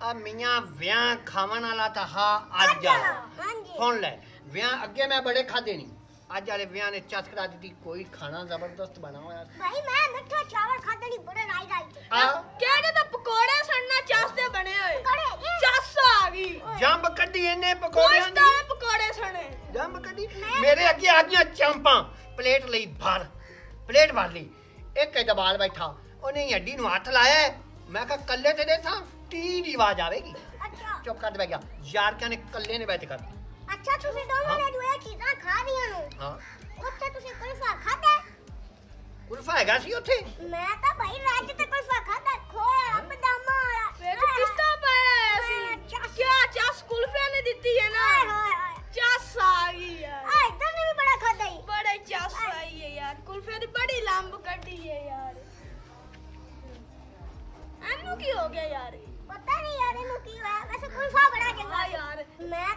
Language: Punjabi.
ਆ ਮੀਆਂ ਵਿਆਹ ਖਾਵਣ ਵਾਲਾ ਤਾਂ ਹਾਂ ਅੱਜ ਆ ਸੁਣ ਲੈ ਵਿਆਹ ਅੱਗੇ ਮੈਂ ਬੜੇ ਖਾਦੇ ਨਹੀਂ ਅੱਜ ਵਾਲੇ ਵਿਆਹ ਨੇ ਚਸ ਕਰਾ ਦਿੱਤੀ ਕੋਈ ਖਾਣਾ ਜ਼ਬਰਦਸਤ ਬਣਾ ਹੋਇਆ ਭਾਈ ਮੈਂ ਮਿੱਠਾ ਚਾਵਲ ਖਾਦੇ ਨਹੀਂ ਬੜੇ ਰਾਈ ਕਿਹੜੇ ਤਾਂ ਪਕੌੜੇ ਸੜਨਾ ਚਸ ਦੇ ਬਣੇ ਹੋਏ ਚਸ ਆ ਗਈ ਜੰਬ ਕੱਢੀ ਇਹਨੇ ਪਕੌੜਿਆਂ ਦੀ ਪਕੌੜੇ ਸਣੇ ਜੰਬ ਕੱਢੀ ਮੇਰੇ ਅੱਗੇ ਆ ਗਈਆਂ ਚਾਂਪਾਂ ਪਲੇਟ ਲਈ ਭਰ ਪਲੇਟ ਭਰ ਲਈ ਇੱਕ ਦਬਾਲ ਬੈਠਾ ਉਹਨੇ ਹੱਡੀ ਨੂੰ ਹੱਥ ਲਾਇਆ ਮੈਂ ਕਿਹਾ ਕੱਲੇ ਤੇ ਦੇ ਸਾਂ ਟੀ ਦੀ ਆਵਾਜ਼ ਆਵੇਗੀ ਅੱਛਾ ਚੁੱਪ ਕਰ ਬੈ ਗਿਆ ਯਾਰ ਕਹਿੰਦੇ ਕੱਲੇ ਨੇ ਬੈਠ ਕਰ ਅੱਛਾ ਤੁਸੀਂ ਦੋਨੋਂ ਨੇ ਜੋ ਇਹ ਚੀਜ਼ਾਂ ਖਾ ਲੀਆਂ ਨੂੰ ਹਾਂ ਉੱਥੇ ਤੁਸੀਂ ਕੁਲਫਾ ਖਾਦਾ ਕੁਲਫਾ ਹੈਗਾ ਸੀ ਉੱਥੇ ਮੈਂ ਤਾਂ ਭਾਈ ਰਾਜ ਤੇ ਕੁਲਫਾ ਖਾਦਾ ਖੋਇਆ ਬਦਾਮਾਂ ਵਾਲਾ ਵੇਖ ਕਿਸਤਾ ਪਾਇਆ ਸੀ ਕਿਆ ਚਸ ਕੁਲਫੇ ਨੇ ਦਿੱਤੀ ਹੈ ਨਾ ਹਾਏ ਚਸ ਆ ਗਈ ਯਾਰ ਆਏ ਤਾਂ ਵੀ ਬੜਾ ਖਾਦਾ ਹੀ ਬੜੇ ਚਸ ਆਈ ਹੈ ਯਾਰ ਕੁਲਫੇ ਦੀ ਬੜੀ ਲੰਬ ਕੱਢੀ ਹੈ ਯਾਰ ਇਹਨੂੰ ਕੀ ਹੋ ਗਿਆ ਯਾਰ ਪਤਾ ਨਹੀਂ ਯਾਰ ਇਹਨੂੰ ਕੀ ਹੋਇਆ ਵੈਸੇ ਕੁਲਫਾ ਬੜਾ ਚੰਗਾ ਯਾਰ ਮੈਂ